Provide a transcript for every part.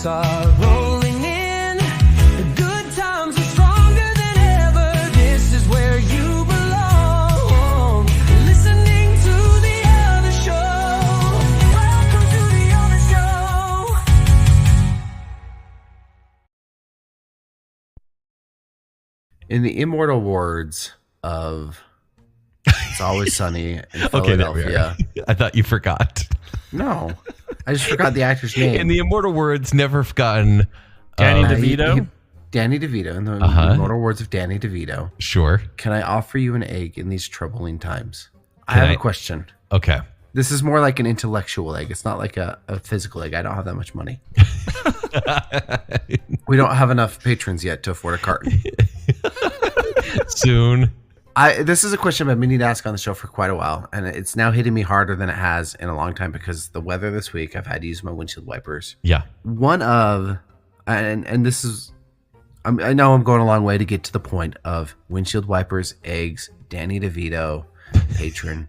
are rolling in. The good times are stronger than ever. This is where you belong. Listening to the other show. Welcome to the other show. In the immortal words of It's Always Sunny in Philadelphia. Okay, I thought you forgot. No, I just forgot the actor's name. In the immortal words, never forgotten. Danny DeVito? Danny DeVito. In the immortal words of Danny DeVito. Sure. Can I offer you an egg in these troubling times? I have a question. Okay. This is more like an intellectual egg. It's not like a physical egg. I don't have that much money. We don't have enough patrons yet to afford a carton. Soon. This is a question I've been needing to ask on the show for quite a while, and it's now hitting me harder than it has in a long time because the weather this week, I've had to use my windshield wipers. Yeah. One of, and this is, I know I'm going a long way to get to the point of windshield wipers, eggs, Danny DeVito, patron.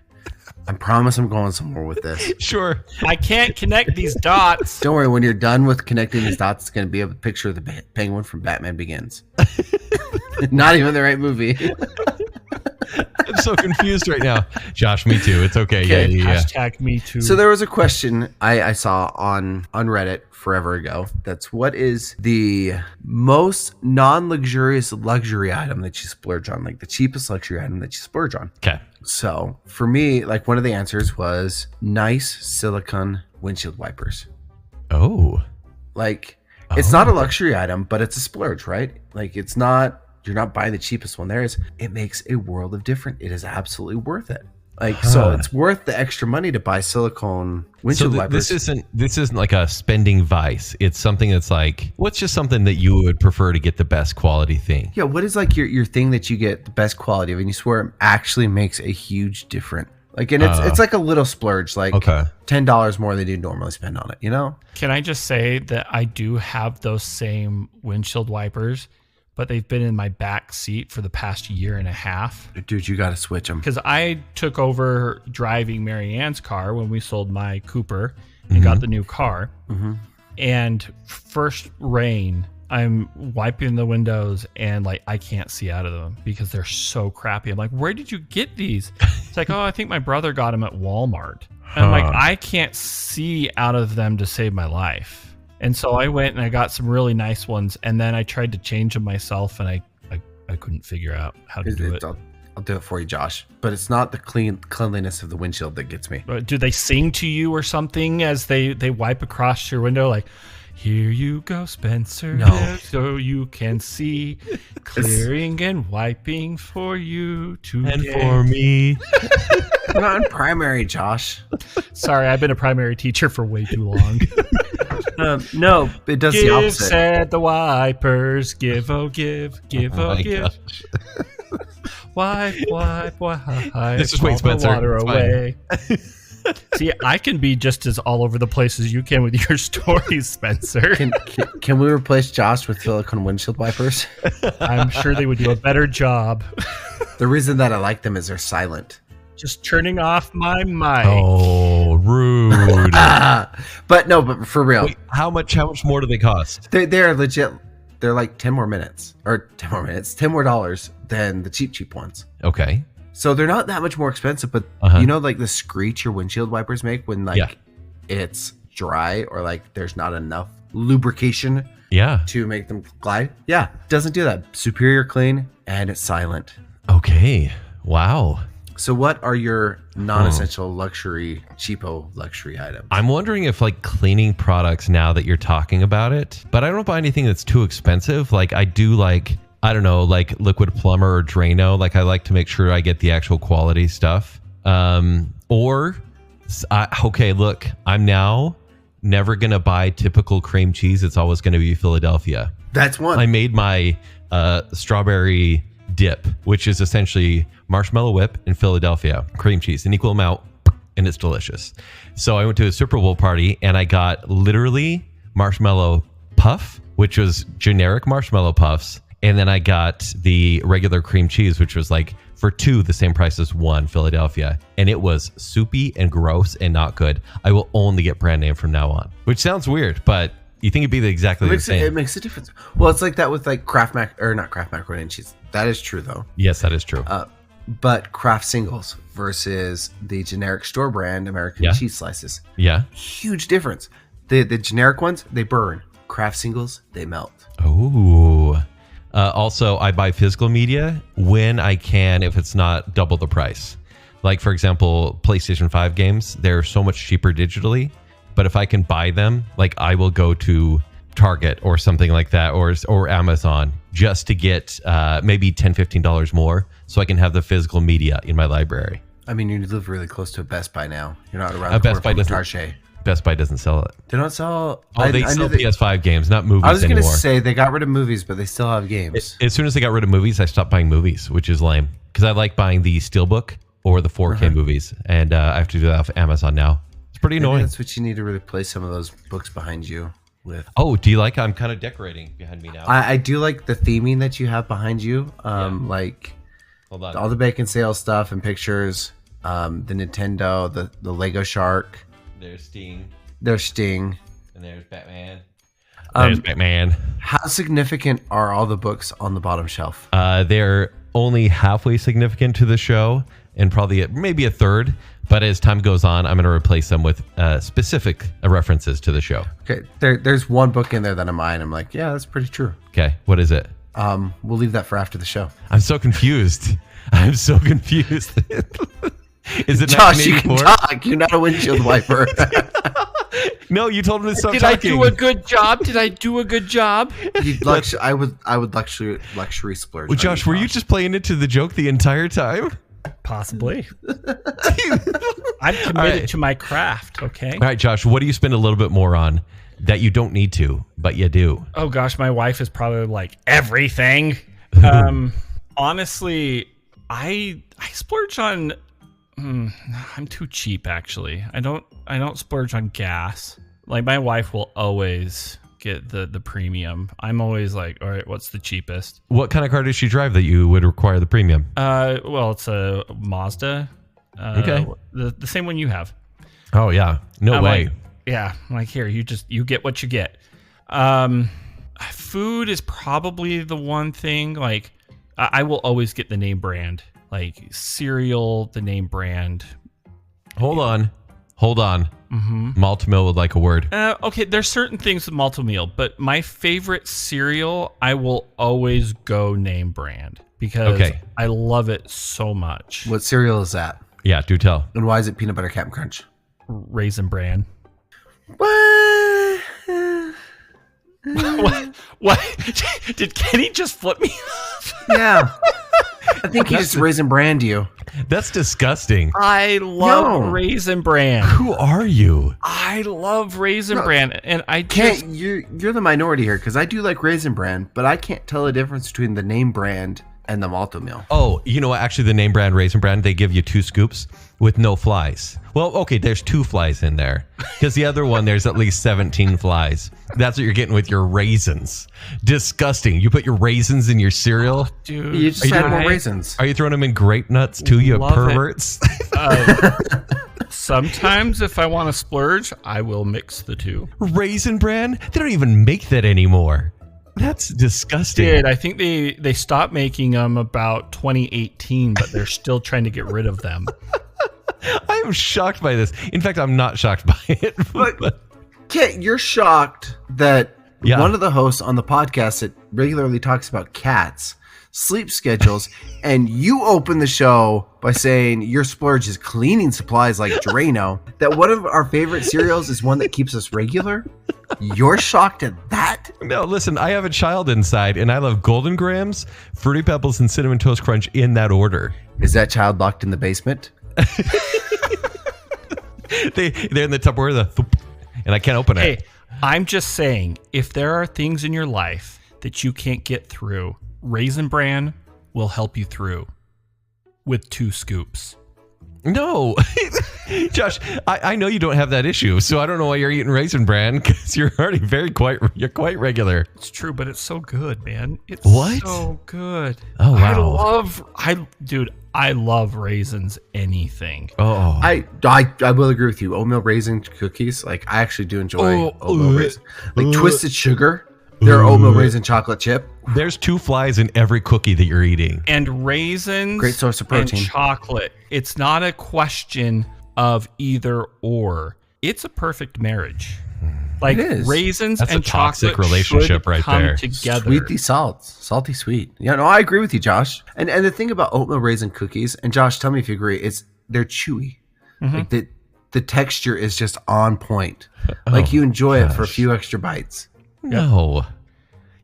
I promise I'm going somewhere with this. Sure. I can't connect these dots. Don't worry, when you're done with connecting these dots, it's going to be a picture of the penguin from Batman Begins. Not even the right movie. I'm so confused right now. Josh, me too. It's okay. Yeah. Hashtag me too. So there was a question I saw on Reddit forever ago. That's what is the most non-luxurious luxury item that you splurge on? Like the cheapest luxury item that you splurge on. Okay. So for me, like one of the answers was nice silicone windshield wipers. Oh. Like it's not a luxury item, but it's a splurge, right? Like it's not, you're not buying the cheapest one there is. It makes a world of difference. It is absolutely worth it. Like, so it's worth the extra money to buy silicone windshield wipers. This isn't like a spending vice. It's something that's like, what's just something that you would prefer to get the best quality thing? Yeah. What is like your thing that you get the best quality of and you swear it actually makes a huge difference? Like, and it's like a little splurge, like $10 more than you normally spend on it, you know? Can I just say that I do have those same windshield wipers, but they've been in my back seat for the past year and a half. Dude, you got to switch them. Because I took over driving Mary Ann's car when we sold my Cooper and got the new car. Mm-hmm. And first rain, I'm wiping the windows and like I can't see out of them because they're so crappy. I'm like, where did you get these? It's like, oh, I think my brother got them at Walmart. And I'm like, I can't see out of them to save my life. And so I went and I got some really nice ones, and then I tried to change them myself, and I couldn't figure out how to do it. I'll do it for you, Josh. But it's not the cleanliness of the windshield that gets me. Do they sing to you or something as they wipe across your window? Like, here you go, Spencer. No. So you can see, clearing and wiping for you today. And for me. We're not in primary, Josh. Sorry, I've been a primary teacher for way too long. No, it does the opposite. Said the wipers, give, oh, give, give, oh, give. Gosh. Wipe. This is wait, Spencer. Water It's away. See, I can be just as all over the place as you can with your stories, Spencer. Can we replace Josh with silicone windshield wipers? I'm sure they would do a better job. The reason that I like them is they're silent. Just turning off my mic. Oh, rude. But for real. Wait, how much more do they cost? They're legit. They're like 10 more dollars than the cheap ones. Okay. So they're not that much more expensive, but you know, like the screech your windshield wipers make when like it's dry or like there's not enough lubrication to make them glide. Yeah, doesn't do that. Superior clean and it's silent. Okay. Wow. So what are your non-essential cheapo luxury items? I'm wondering if like cleaning products, now that you're talking about it, but I don't buy anything that's too expensive. Like I do like, I don't know, like Liquid Plumber or Drano. Like I like to make sure I get the actual quality stuff. Look, I'm now never going to buy typical cream cheese. It's always going to be Philadelphia. That's one. I made my strawberry dip, which is essentially marshmallow whip and Philadelphia cream cheese, an equal amount, and it's delicious. So I went to a Super Bowl party and I got literally marshmallow puff, which was generic marshmallow puffs. And then I got the regular cream cheese, which was like for two, the same price as one Philadelphia. And it was soupy and gross and not good. I will only get brand name from now on, which sounds weird, but You think it'd be exactly the same? It makes a difference. Well, it's like that with like not Kraft macaroni and cheese. That is true though. Yes, that is true. But Kraft singles versus the generic store brand American cheese slices. Yeah. Huge difference. The generic ones, they burn. Kraft singles, they melt. Oh. Also, I buy physical media when I can if it's not double the price. Like, for example, PlayStation 5 games, they're so much cheaper digitally. But if I can buy them, like I will go to Target or something like that, or Amazon, just to get maybe $10, $15 more so I can have the physical media in my library. I mean, you live really close to a Best Buy now. You're not around the Best Buy corner from doesn't. Target. Best Buy doesn't sell it. They don't sell... They sell PS5 games, not movies anymore. I was going to say they got rid of movies, but they still have games. As soon as they got rid of movies, I stopped buying movies, which is lame. Because I like buying the Steelbook or the 4K movies. And I have to do that off Amazon now. It's pretty annoying. That's what you need to replace some of those books behind you with. Oh, do you like... I'm kind of decorating behind me now. I do like the theming that you have behind you. Like Hold on. all the Baconsale stuff and pictures. The Nintendo, the Lego Shark. There's Sting. There's Sting. And there's Batman. There's Batman. How significant are all the books on the bottom shelf? They're only halfway significant to the show and probably maybe a third. But as time goes on, I'm going to replace them with specific references to the show. Okay, there's one book in there that I'm eyeing. I'm like, yeah, that's pretty true. Okay, what is it? We'll leave that for after the show. I'm so confused. I'm so confused. Is it Josh, you can 1984? talk. You're not a windshield wiper. No, you told him to stop Did talking. I do a good job? Did I do a good job? I would luxury splurge. Well, Josh, were you just playing into the joke the entire time? Possibly. I'm committed to my craft, okay? All right, Josh, what do you spend a little bit more on that you don't need to, but you do? Oh gosh, my wife is probably like everything. Honestly, I splurge on I'm too cheap actually. I don't splurge on gas. Like my wife will always get the premium. I'm always like, all right, what's the cheapest? What kind of car does she drive that you would require the premium? Well, it's a Mazda. Okay. The same one you have. Oh yeah. No way. Like, yeah. I'm like, here, you get what you get. Food is probably the one thing. Like, I will always get the name brand. Like cereal, the name brand. Hold on. Mm-hmm. Malt-O-Meal would like a word. Okay, there's certain things with Malt-O-Meal, but my favorite cereal, I will always go name brand because I love it so much. What cereal is that? Yeah, do tell. And why is it peanut butter Captain Crunch? Raisin Bran. What? What? Did Kenny just flip me off? Yeah. I think he just Raisin Bran you. That's disgusting. I love Raisin Bran. Who are you? I love Raisin Bran, and I can't. You're the minority here because I do like Raisin Bran, but I can't tell the difference between the name brand and the Malt-O-Meal. Oh, you know what? Actually, the name brand Raisin Bran, they give you 2 scoops with no flies. Well, okay, there's 2 flies in there because the other one there's at least 17 flies. That's what you're getting with your raisins. Disgusting. You put your raisins in your cereal, dude. You just add more raisins. Are you throwing them in grape nuts too? You perverts. Sometimes, if I want to splurge, I will mix the 2. Raisin Bran? They don't even make that anymore. That's disgusting. I think they stopped making them about 2018, but they're still trying to get rid of them. I am shocked by this. In fact, I'm not shocked by it. But Kit, you're shocked that one of the hosts on the podcast that regularly talks about cats, sleep schedules, and you open the show by saying your splurge is cleaning supplies like Drano, that one of our favorite cereals is one that keeps us regular? You're shocked at that? No, listen, I have a child inside, and I love Golden Grahams, Fruity Pebbles, and Cinnamon Toast Crunch in that order. Is that child locked in the basement? They're in the Tupperware, and I can't open it. Hey, I'm just saying, if there are things in your life that you can't get through, Raisin Bran will help you through with 2 scoops. No. Josh, I know you don't have that issue, so I don't know why you're eating Raisin Bran, because you're already you're quite regular. It's true, but it's so good, man. It's what? So good. Oh wow. I love raisins. Anything. Oh, I will agree with you. Oatmeal raisin cookies, like I actually do enjoy oatmeal raisin, like twisted sugar. They're oatmeal raisin chocolate chip. There's 2 flies in every cookie that you're eating. And raisins, great source of protein. And chocolate. It's not a question of either or. It's a perfect marriage. Like raisins That's and a toxic chocolate relationship right come there. together. Sweety salty sweet. Yeah, no, I agree with you, Josh. And the thing about oatmeal raisin cookies, and Josh, tell me if you agree, is they're chewy. Like the texture is just on point. Like you enjoy it for a few extra bites. No.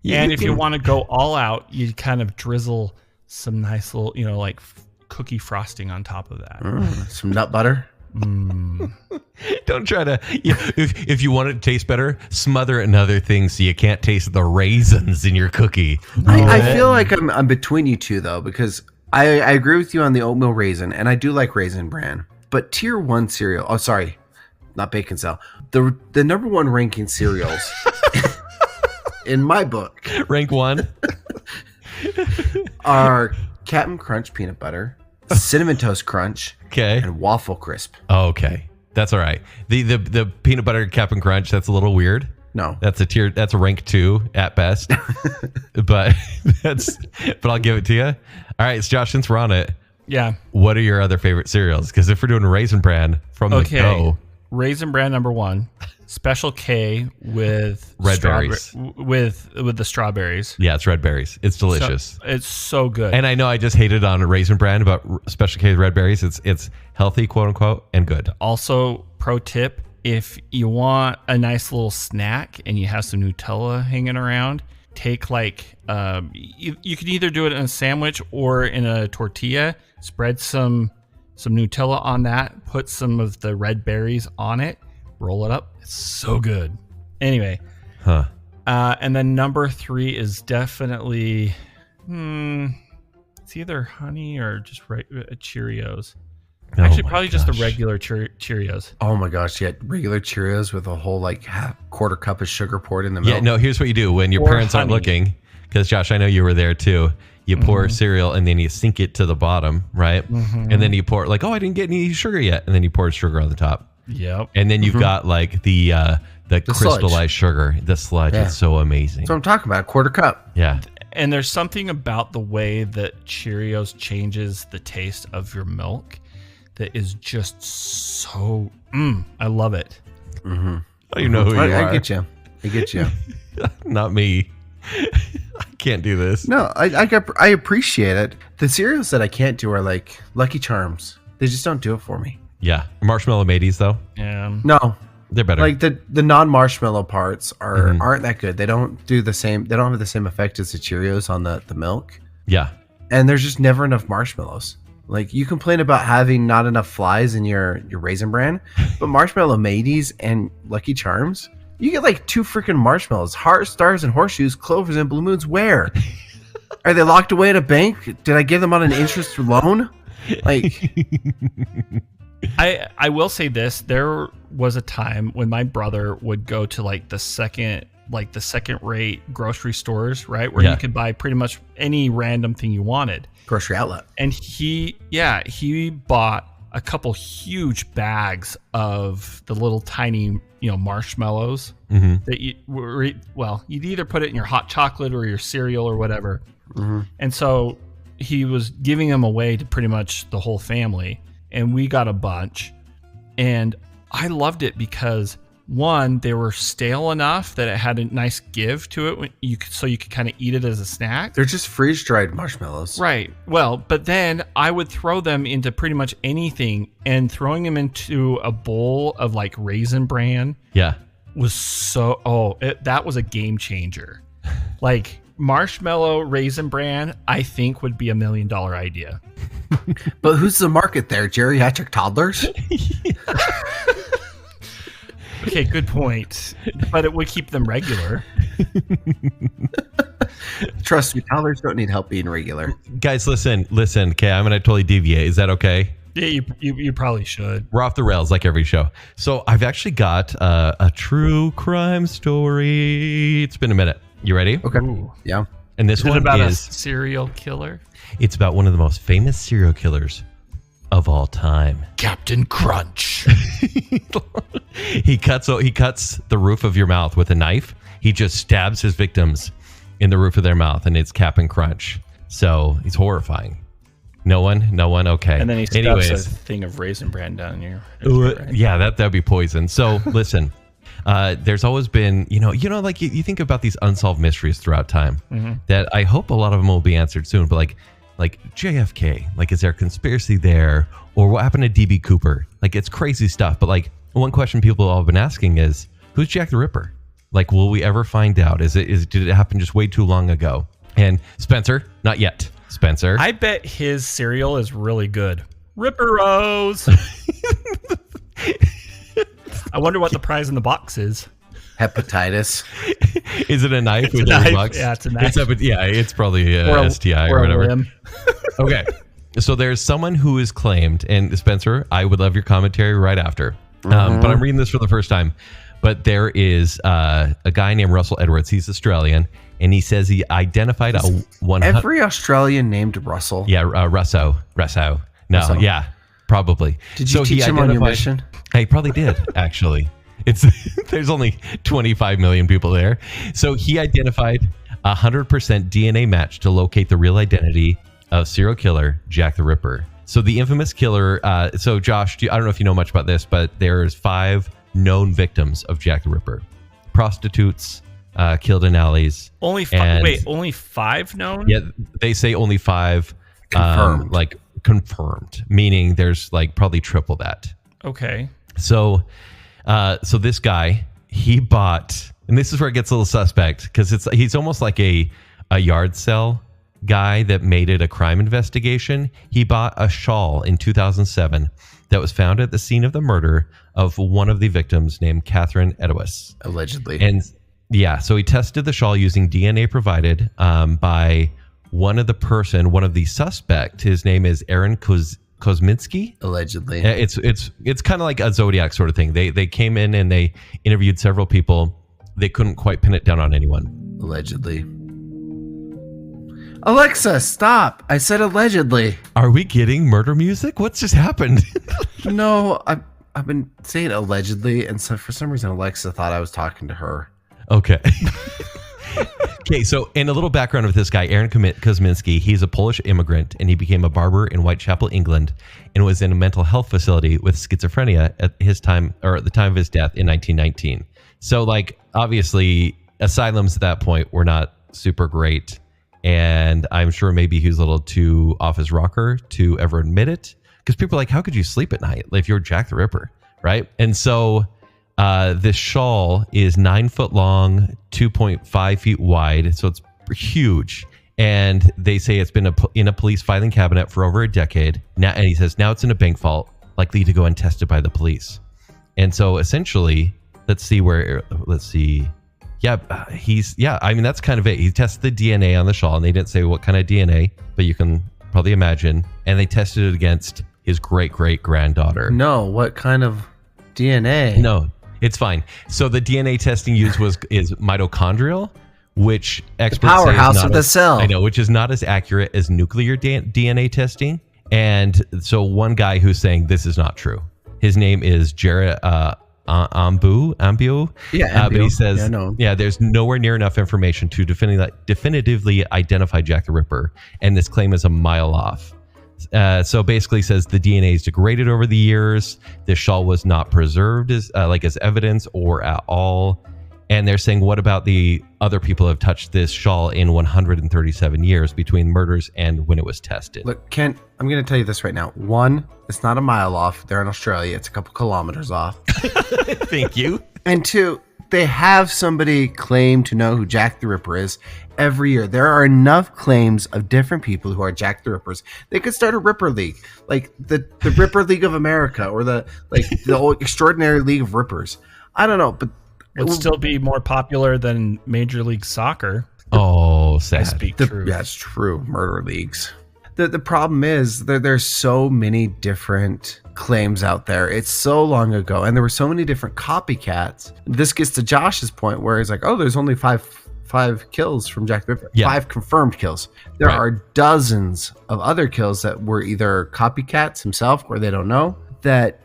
And if you want to go all out, you kind of drizzle some nice little, like cookie frosting on top of that. Some nut butter. Don't try to. If you want it to taste better, smother it in other things so you can't taste the raisins in your cookie. I feel like I'm between you two though, because I agree with you on the oatmeal raisin, and I do like Raisin Bran. But tier 1 cereal. Oh, sorry, not Baconsale. The number 1 ranking cereals in my book, rank 1, are Captain Crunch peanut butter, Cinnamon Toast Crunch, and Waffle Crisp. Oh, okay, that's all right. The peanut butter Captain Crunch, that's a little weird. No, that's a rank 2 at best. but I'll give it to you. All right, it's Josh, since we're on it. Yeah. What are your other favorite cereals? Because if we're doing Raisin Bran from the go, Raisin Bran number 1, Special K with red berries, with the strawberries. Yeah, it's red berries. It's delicious. It's so good. And I know I just hated on Raisin Bran, but Special K with red berries, it's healthy, quote unquote, and good. Also, pro tip: if you want a nice little snack and you have some Nutella hanging around, take you can either do it in a sandwich or in a tortilla. Spread some Nutella on that. Put some of the red berries on it. Roll it up. It's so good. Anyway. And then number 3 is definitely it's either honey or just Cheerios. Actually, probably just the regular Cheerios. Oh my gosh, yeah, regular Cheerios with a whole quarter cup of sugar poured in the milk. Yeah, no, here's what you do when your parents aren't looking, because Josh, I know you were there too. You pour cereal and then you sink it to the bottom, right? And then you pour I didn't get any sugar yet, and then you pour sugar on the top. Yep. And then you've got the crystallized sludge. Sugar, the sludge. Yeah. It's so amazing. That's what I'm talking about, a quarter cup. Yeah. And there's something about the way that Cheerios changes the taste of your milk that is just so I love it. Oh, you know who you are. I get you. Not me. I can't do this. No, I appreciate it. The cereals that I can't do are like Lucky Charms. They just don't do it for me. Yeah. Marshmallow Mateys though. Yeah. No. They're better. Like the non-marshmallow parts aren't that good. They don't do the same. They don't have the same effect as the Cheerios on the milk. Yeah. And there's just never enough marshmallows. Like you complain about having not enough flies in your Raisin Bran, but Marshmallow Mateys and Lucky Charms, you get 2 freaking marshmallows. Heart, stars, and horseshoes, clovers, and blue moons. Where? Are they locked away at a bank? Did I give them on an interest loan? I will say this. There was a time when my brother would go to the second rate grocery stores, right? Where you could buy pretty much any random thing you wanted. Grocery outlet. And he bought a couple huge bags of the little tiny, marshmallows that you'd either put it in your hot chocolate or your cereal or whatever. And so he was giving them away to pretty much the whole family. And we got a bunch, and I loved it because one, they were stale enough that it had a nice give to it so you could kind of eat it as a snack. They're just freeze-dried marshmallows. Right. Well, but then I would throw them into pretty much anything, and throwing them into a bowl of Raisin Bran was that was a game changer. Marshmallow Raisin Bran, I think, would be $1 million idea. But who's the market there? Geriatric toddlers? Okay, good point. But it would keep them regular. Trust me, toddlers don't need help being regular. Guys, listen. Okay, I'm going to totally deviate. Is that okay? Yeah, you probably should. We're off the rails like every show. So I've actually got a true crime story. It's been a minute. You ready? Okay. Ooh. Yeah. And this one about is a serial killer. It's about one of the most famous serial killers of all time. Captain Crunch. He cuts the roof of your mouth with a knife. He just stabs his victims in the roof of their mouth, and it's Captain Crunch. So he's horrifying. No one. Okay. And then he stuffs a thing of Raisin Bran down your right? Yeah, that'd be poison. So listen, there's always been, like you think about these unsolved mysteries throughout time that I hope a lot of them will be answered soon. But like JFK, like is there a conspiracy there, or what happened to DB Cooper? Like it's crazy stuff. But like one question people have been asking is, who's Jack the Ripper? Like, will we ever find out? Did it happen just way too long ago? And Spencer, not yet. Spencer, I bet his cereal is really good. Ripper Rose. I wonder what the prize in the box is. Hepatitis. Is it a knife It's with a knife. bucks? Yeah, it's a knife. It's probably a STI or whatever. Okay. So there's someone who is claimed, and Spencer, I would love your commentary right after. But I'm reading this for the first time. But there is a guy named Russell Edwards. He's Australian, and he says he identified every Australian named Russell. Yeah, Russo. No, Russo. Yeah, probably. Did you teach him on your mission? I probably did, actually. There's only 25 million people there. So he identified 100% DNA match to locate the real identity of serial killer Jack the Ripper. So the infamous killer. So Josh, I don't know if you know much about this, but there's 5 known victims of Jack the Ripper. Prostitutes killed in alleys. Only 5? Wait, only 5 known? Yeah, they say only 5 confirmed. Confirmed, meaning there's like probably triple that. Okay. So this guy, he bought, and this is where it gets a little suspect because he's almost like a yard sale guy that made it a crime investigation. He bought a shawl in 2007 that was found at the scene of the murder of one of the victims named Catherine Edwis. Allegedly. And yeah, so he tested the shawl using DNA provided by one of the suspect. His name is Aaron Kosminski. Allegedly. It's kind of like a Zodiac sort of thing. They came in and they interviewed several people. They couldn't quite pin it down on anyone. Allegedly. Alexa, stop. I said allegedly. Are we getting murder music? What's just happened? No, I've been saying allegedly, and so for some reason Alexa thought I was talking to her. Okay. Okay, so in a little background of this guy, Aaron Kosminski, he's a Polish immigrant, and he became a barber in Whitechapel, England, and was in a mental health facility with schizophrenia at the time of his death in 1919. So, like, obviously, asylums at that point were not super great, and I'm sure maybe he was a little too off his rocker to ever admit it, because people are like, how could you sleep at night if you're Jack the Ripper, right? And so this shawl is 9 foot long, 2.5 feet wide, so it's huge. And they say it's been in a police filing cabinet for over a decade. Now, and he says now it's in a bank vault, likely to go untested by the police. And so essentially, let's see. Yeah, I mean, that's kind of it. He tested the DNA on the shawl, and they didn't say what kind of DNA, but you can probably imagine. And they tested it against his great-great-granddaughter. No, what kind of DNA? No, it's fine. So the DNA testing used is mitochondrial, which experts say powerhouse is not of the cell. I know, which is not as accurate as nuclear DNA testing. And so one guy who's saying this is not true. His name is Jared Ambu. Yeah, but he says, there's nowhere near enough information to definitively identify Jack the Ripper, and this claim is a mile off. So basically says the DNA is degraded over the years. This shawl was not preserved as evidence or at all. And they're saying, what about the other people who have touched this shawl in 137 years between murders and when it was tested? Look, Kent, I'm going to tell you this right now. 1, it's not a mile off. They're in Australia. It's a couple kilometers off. Thank you. And 2, they have somebody claim to know who Jack the Ripper is every year. There are enough claims of different people who are Jack the Rippers. They could start a Ripper League, like the Ripper League of America, or the Extraordinary League of Rippers. I don't know, but would still be more popular than Major League Soccer. Oh, sad. I speak true. Yeah, it's true. Murder leagues. The problem is there's so many different claims out there. It's so long ago, and there were so many different copycats. This gets to Josh's point where he's like, oh, there's only five kills from Jack the Ripper. Yeah. 5 confirmed kills. There are dozens of other kills that were either copycats himself or they don't know. That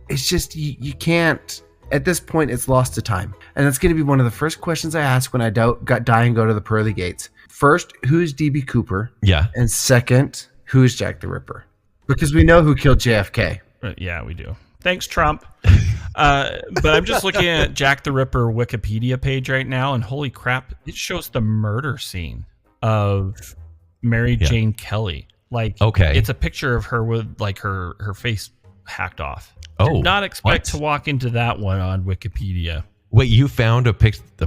it's just, you can't, at this point, it's lost to time. And that's going to be one of the first questions I ask when I die and go to the pearly gates. First, who's DB Cooper? Yeah. And second, who's Jack the Ripper? Because we know who killed JFK. Yeah, we do. Thanks, Trump. But I'm just looking at Jack the Ripper Wikipedia page right now, and holy crap, it shows the murder scene of Mary Jane Kelly. Like, it's a picture of her with like her face hacked off. Did not expect to walk into that one on Wikipedia. Wait, you found the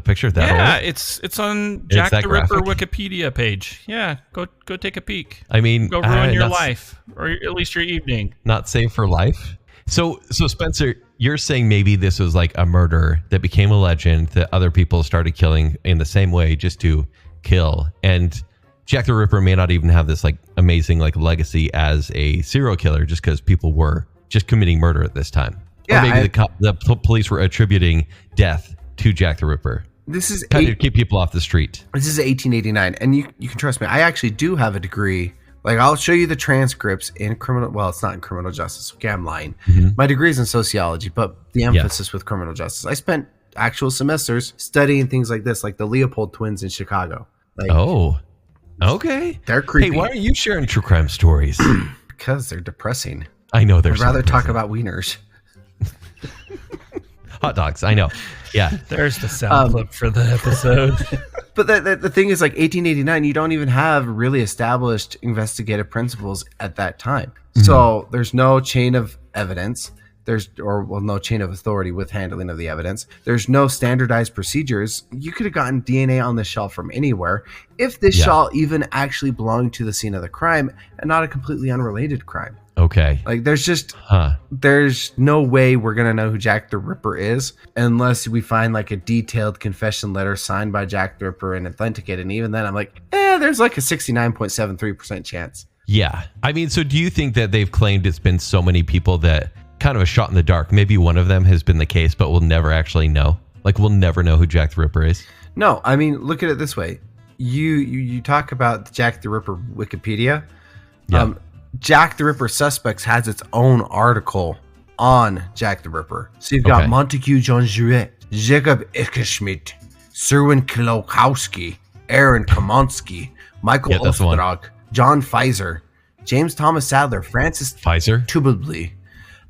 picture of that? Yeah, it's on Jack the Ripper Wikipedia page. Yeah, go take a peek. I mean, go ruin your life, or at least your evening. Not safe for life. So Spencer, you're saying maybe this was like a murder that became a legend that other people started killing in the same way just to kill, and Jack the Ripper may not even have this like amazing like legacy as a serial killer just because people were just committing murder at this time. Yeah, or maybe the police were attributing death to Jack the Ripper. This is kind of keep people off the street. This is 1889, and you can trust me. I actually do have a degree. Like, I'll show you the transcripts in criminal. Well, it's not in criminal justice. Okay, I'm lying. Mm-hmm. My degree is in sociology, but the emphasis with criminal justice. I spent actual semesters studying things like this, like the Leopold twins in Chicago. Like, okay. They're creepy. Hey, why are you sharing true crime stories? Because they're depressing. I know they're. I'd rather talk about wieners. Hot dogs, I know. Yeah. There's the sound clip for the episode. But the thing is, like 1889, you don't even have really established investigative principles at that time. Mm-hmm. So there's no chain of evidence. No chain of authority with handling of the evidence. There's no standardized procedures. You could have gotten DNA on the shell from anywhere if this shell even actually belonged to the scene of the crime and not a completely unrelated crime. Okay. Like, there's no way we're going to know who Jack the Ripper is unless we find like a detailed confession letter signed by Jack the Ripper and authenticated. And even then I'm like, there's like a 69.73% chance. Yeah. I mean, so do you think that they've claimed it's been so many people that kind of a shot in the dark, maybe one of them has been the case, but we'll never actually know? Like, we'll never know who Jack the Ripper is? No, I mean, look at it this way. You talk about Jack the Ripper Wikipedia. Yeah. Jack the Ripper Suspects has its own article on Jack the Ripper. So you've got Montague John Jouet, Jacob Eckerschmidt, Serwin Kolokowski, Aaron Komonsky, Michael Ostrog, John Pfizer, James Thomas Sadler, Francis Pfizer, Tubbley,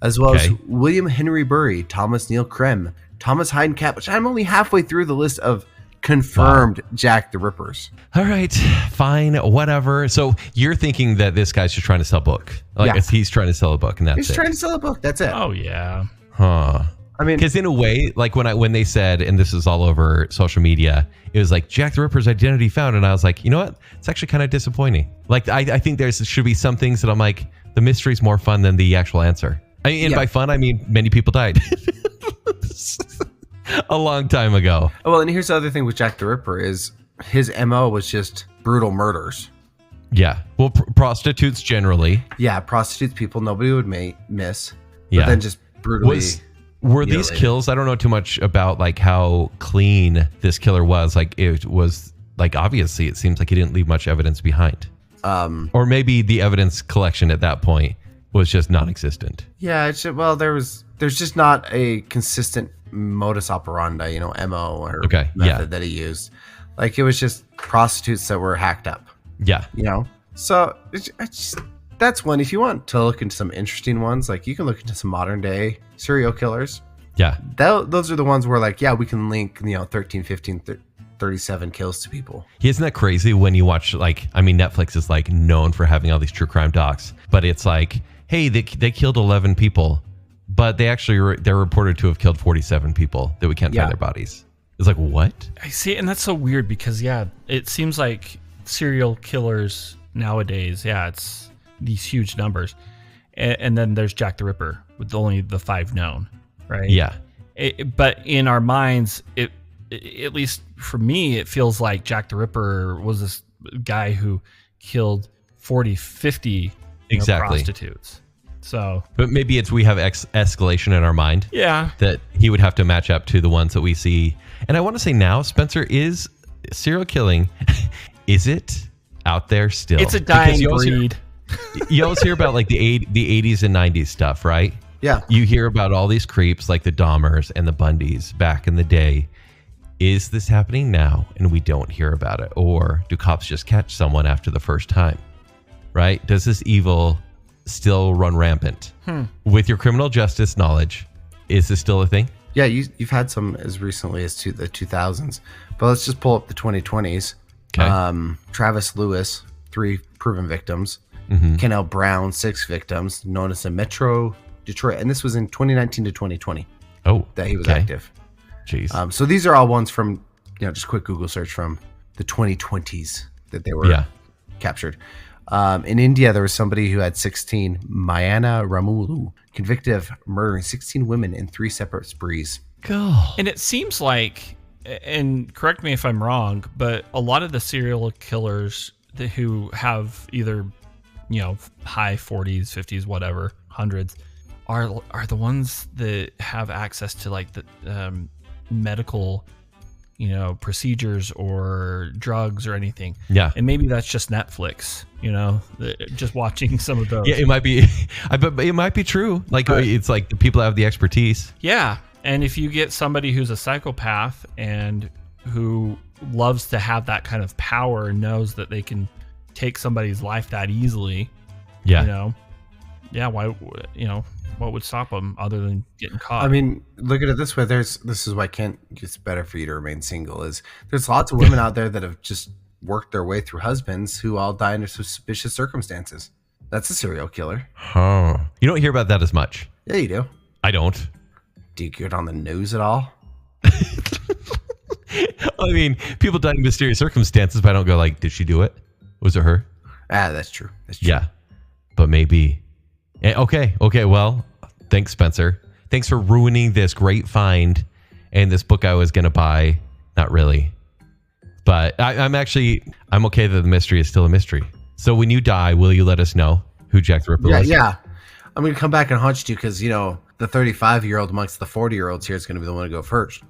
as well as William Henry Bury, Thomas Neil Krem, Thomas Heidenkamp, which I'm only halfway through the list of confirmed Jack the Rippers. All right, fine, whatever. So you're thinking that this guy's just trying to sell a book. Like he's trying to sell a book and that's it. He's trying to sell a book. That's it. Oh, yeah. Huh. I mean, because in a way, like when they said, and this is all over social media, it was like Jack the Ripper's identity found. And I was like, you know what? It's actually kind of disappointing. Like, I think there should be some things that I'm like, the mystery's more fun than the actual answer. I mean, and by fun, I mean, many people died. A long time ago. Well, and here's the other thing with Jack the Ripper is his MO was just brutal murders. Yeah. Well, prostitutes generally. Yeah, prostitutes, people nobody would miss. But then just brutally. Were these kills? I don't know too much about like how clean this killer was. Like it was like obviously it seems like he didn't leave much evidence behind. Or maybe the evidence collection at that point was just non-existent. Yeah. There's just not a consistent modus operandi, MO or method that he used. Like it was just prostitutes that were hacked up. Yeah. So that's one. If you want to look into some interesting ones, like you can look into some modern day serial killers. Yeah. Those are the ones where like, we can link, 13, 15, 37 kills to people. Isn't that crazy when you watch Netflix is like known for having all these true crime docs, but it's like, hey, they killed 11 people. But they're reported to have killed 47 people that we can't find their bodies. It's like, what? I see. And that's so weird because, it seems like serial killers nowadays, it's these huge numbers. And then there's Jack the Ripper with only the 5 known, right? Yeah. But in our minds, at least for me, it feels like Jack the Ripper was this guy who killed 40, 50 prostitutes. So, but maybe it's we have escalation in our mind. Yeah, that he would have to match up to the ones that we see. And I want to say now, Spencer, is serial killing. Is it out there still? It's a dying breed. You always hear about like the 80s and 90s stuff, right? Yeah. You hear about all these creeps like the Dahmers and the Bundys back in the day. Is this happening now and we don't hear about it? Or do cops just catch someone after the first time? Right? Does this evil still run rampant? With your criminal justice knowledge, is this still a thing? Yeah, you've had some as recently as the 2000s. But let's just pull up the 2020s. Okay. Travis Lewis, 3 proven victims. Kennel Brown, 6 victims, known as the Metro Detroit. And this was in 2019 to 2020. Oh, that he was active. Jeez. So these are all ones from, just quick Google search from the 2020s that they were captured. In India, there was somebody who had 16, Mayana Ramulu, convicted of murdering 16 women in 3 separate sprees. God. And it seems like, and correct me if I'm wrong, but a lot of the serial killers who have either, high 40s, 50s, whatever, hundreds, are the ones that have access to like the medical procedures or drugs or anything. Yeah. And maybe that's just Netflix, just watching some of those. Yeah, it might be. It might be true. Like it's like the people that have the expertise. Yeah. And if you get somebody who's a psychopath and who loves to have that kind of power and knows that they can take somebody's life that easily, why, what would stop them other than getting caught? I mean, look at it this way. This is why it's better for you to remain single. There's lots of women out there that have just worked their way through husbands who all die under suspicious circumstances. That's a serial killer. Huh. You don't hear about that as much. Yeah, you do. I don't. Do you get on the news at all? I mean, people die in mysterious circumstances, but I don't go like, did she do it? Was it her? That's true. Yeah, but maybe. Okay. Well, thanks, Spencer. Thanks for ruining this great find and this book I was going to buy. Not really. But I'm okay that the mystery is still a mystery. So when you die, will you let us know who Jack the Ripper was? Yeah. I'm going to come back and haunt you because, the 35-year-old amongst the 40-year-olds here is going to be the one to go first.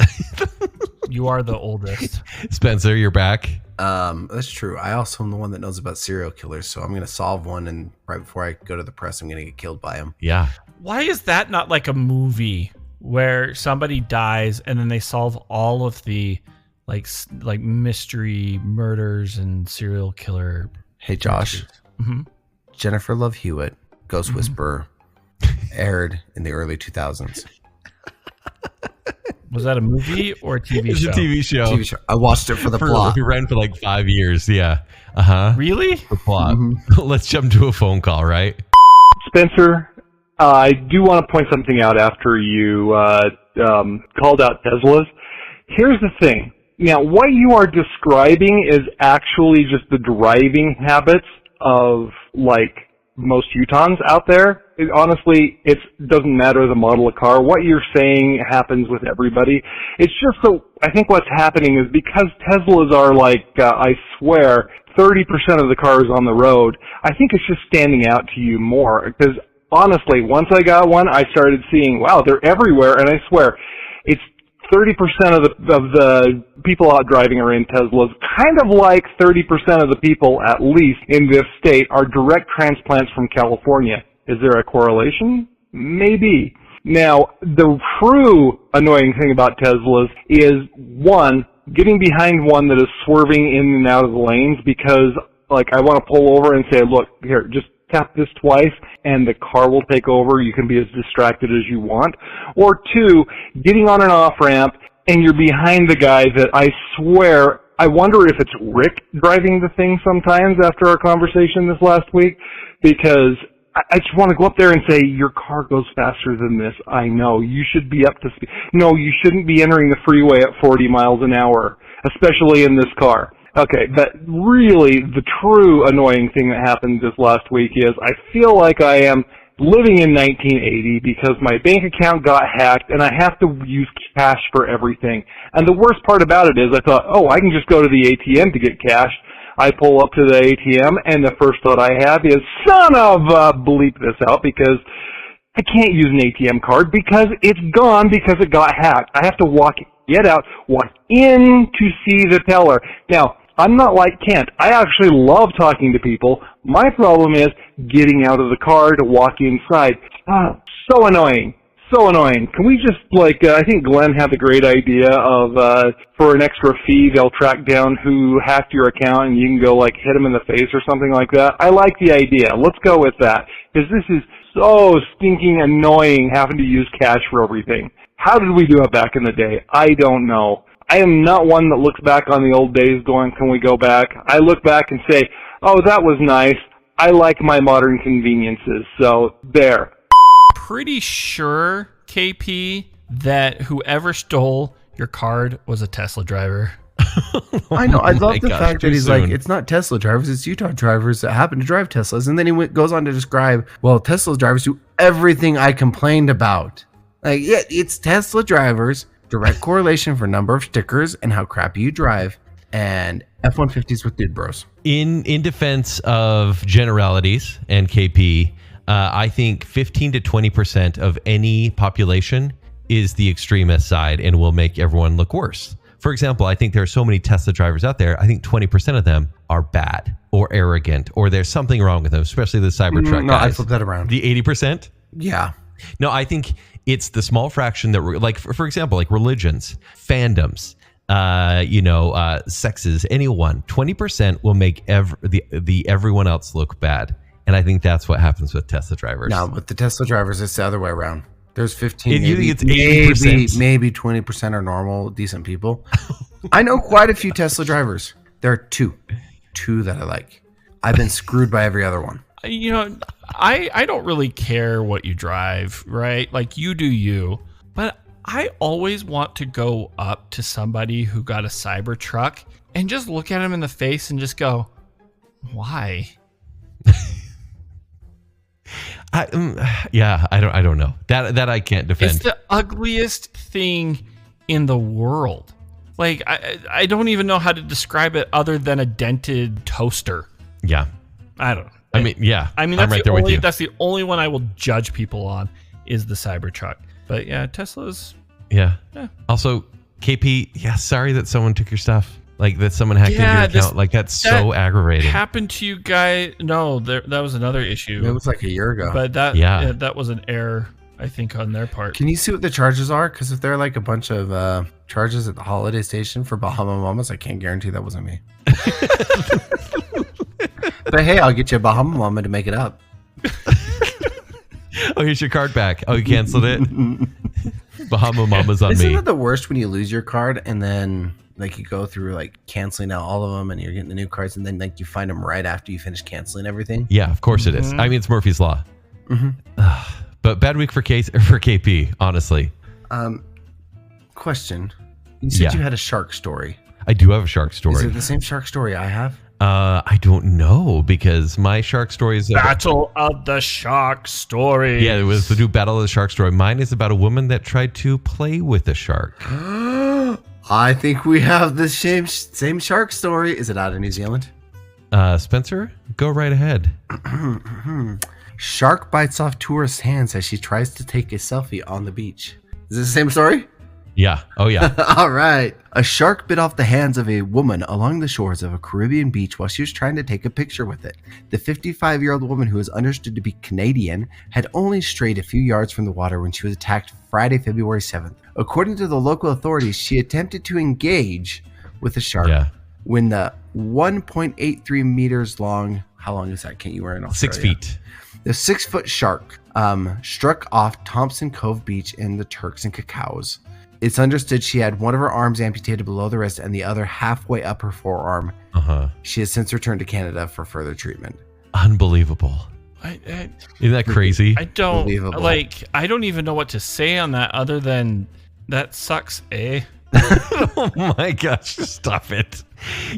You are the oldest. Spencer, you're back. That's true. I also am the one that knows about serial killers, so I'm going to solve one, and right before I go to the press, I'm going to get killed by him. Yeah. Why is that not like a movie where somebody dies and then they solve all of the like mystery murders and serial killer? Hey, Josh. Mm-hmm. Jennifer Love Hewitt, Ghost Whisperer, aired in the early 2000s. Was that a movie or a TV show? It's a TV show. TV show. I watched it for the plot. It ran for like 5 years. Yeah. Uh-huh. Really? The plot. Mm-hmm. Let's jump to a phone call, right? Spencer, I do want to point something out after you called out Teslas. Here's the thing. Now, what you are describing is actually just the driving habits of, like, most Utahns out there. Honestly, it doesn't matter the model of car. What you're saying happens with everybody. It's just so, I think what's happening is because Teslas are like, I swear, 30% of the cars on the road, I think it's just standing out to you more. Because honestly, once I got one, I started seeing, wow, they're everywhere. And I swear, it's 30% of the people out driving are in Teslas, kind of like 30% of the people, at least in this state, are direct transplants from California. Is there a correlation? Maybe. Now, the true annoying thing about Teslas is, one, getting behind one that is swerving in and out of the lanes because, like, I want to pull over and say, look, here, just tap this twice and the car will take over. You can be as distracted as you want. Or two, getting on an off-ramp and you're behind the guy that I swear, I wonder if it's Rick driving the thing sometimes after our conversation this last week, because I just want to go up there and say, your car goes faster than this. I know. You should be up to speed. No, you shouldn't be entering the freeway at 40 miles an hour, especially in this car. Okay, but really the true annoying thing that happened this last week is I feel like I am living in 1980 because my bank account got hacked and I have to use cash for everything. And the worst part about it is I thought, oh, I can just go to the ATM to get cash. I pull up to the ATM, and the first thought I have is, son of a bleep this out, because I can't use an ATM card because it's gone because it got hacked. I have to walk in to see the teller. Now, I'm not like Kent. I actually love talking to people. My problem is getting out of the car to walk inside. So annoying. So annoying. Can we just, I think Glenn had the great idea of, for an extra fee, they'll track down who hacked your account and you can go, hit them in the face or something like that. I like the idea. Let's go with that. Because this is so stinking annoying having to use cash for everything. How did we do it back in the day? I don't know. I am not one that looks back on the old days going, can we go back? I look back and say, oh, that was nice. I like my modern conveniences. So, there. Pretty sure, KP, that whoever stole your card was a Tesla driver. I know. I love the fact that he's like, it's not Tesla drivers, it's Utah drivers that happen to drive Teslas. And then he goes on to describe, well, Tesla drivers do everything I complained about. Yeah, it's Tesla drivers. Direct correlation for number of stickers and how crappy you drive, and F-150s with dude bros. In defense of generalities and KP, I think 15 to 20% of any population is the extremist side and will make everyone look worse. For example, I think there are so many Tesla drivers out there. I think 20% of them are bad or arrogant, or there's something wrong with them, especially the Cybertruck guys. I flip that around. The 80%? Yeah. No, I think it's the small fraction that were for example, religions, fandoms, sexes, anyone. 20% will make everyone else look bad. And I think that's what happens with Tesla drivers. No, with the Tesla drivers, it's the other way around. There's 15, you think it's 80%? Maybe 20% are normal, decent people. I know quite a few Tesla drivers. There are two that I like. I've been screwed by every other one. I don't really care what you drive, right? You do you. But I always want to go up to somebody who got a Cybertruck and just look at him in the face and just go, why? I don't know. That I can't defend. It's the ugliest thing in the world. I don't even know how to describe it other than a dented toaster. Yeah. I don't know. I'm right there with you. That's the only one I will judge people on is the Cybertruck. But yeah, Tesla's. Yeah. Also, KP, sorry that someone took your stuff. That someone hacked into your account. That's so aggravating. Happened to you guys? No, that was another issue. It was a year ago. But that was an error, I think, on their part. Can you see what the charges are? Because if they're a bunch of charges at the holiday station for Bahama Mamas, I can't guarantee that wasn't me. But hey, I'll get you a Bahama Mama to make it up. Oh, here's your card back. Oh, you canceled it? Bahama Mama's on me. Isn't it the worst when you lose your card and then you go through canceling out all of them and you're getting the new cards and then you find them right after you finish canceling everything? Yeah, of course it is. I mean, it's Murphy's Law. Mm-hmm. But bad week for KP, honestly. Question. You said you had a shark story. I do have a shark story. Is it the same shark story I have? I don't know, because my shark story is Battle of the Shark Story. Yeah, it was the new Battle of the Shark story. Mine is about a woman that tried to play with a shark. I think we have the same shark story. Is it out of New Zealand? Spencer, go right ahead. Shark bites off tourist hands as she tries to take a selfie on the beach. Is it the same story? Yeah. Oh, yeah. All right. A shark bit off the hands of a woman along the shores of a Caribbean beach while she was trying to take a picture with it. The 55-year-old woman, who is understood to be Canadian, had only strayed a few yards from the water when she was attacked Friday, February 7th. According to the local authorities, she attempted to engage with the shark when the 1.83 meters long, how long is that? Can't you wear in Australia? 6 feet. The 6-foot shark struck off Thompson Cove Beach in the Turks and Caicos. It's understood she had one of her arms amputated below the wrist and the other halfway up her forearm. She has since returned to Canada for further treatment. Unbelievable. Isn't that crazy? I don't even know what to say on that other than that sucks, eh? Oh my gosh, stop it.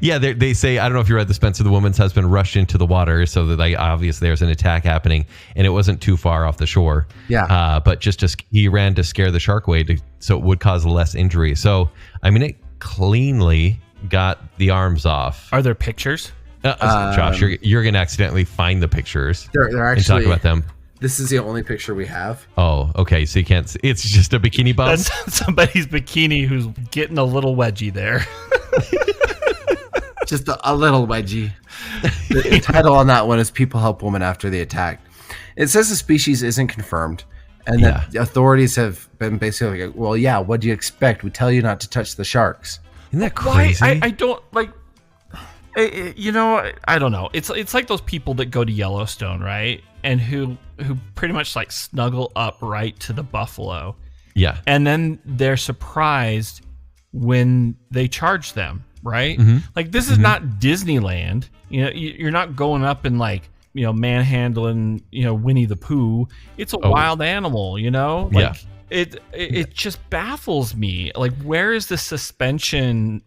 Yeah, they say, I don't know if you read the Spencer, the woman's husband rushed into the water so that obviously there's an attack happening and it wasn't too far off the shore. Yeah. But he ran to scare the shark away so it would cause less injury. So, I mean, it cleanly got the arms off. Are there pictures? Josh, you're gonna accidentally find the pictures. They're actually, and talk about them. This is the only picture we have. Oh, okay. So you can't see. It's just a bikini bum. That's somebody's bikini who's getting a little wedgie there. Just a little wedgie. The title on that one is People Help Women After the Attack. It says the species isn't confirmed, and that the authorities have been basically like, well, yeah, what do you expect? We tell you not to touch the sharks. Isn't that crazy? I don't like. You know, I don't know. It's like those people that go to Yellowstone, right? And who pretty much like snuggle up right to the buffalo. Yeah. And then they're surprised when they charge them, right? Like this is not Disneyland. You know, you're not going up and like, you know, manhandling, you know, Winnie the Pooh. It's a wild animal, you know? Like, It just baffles me. Like, where is this suspension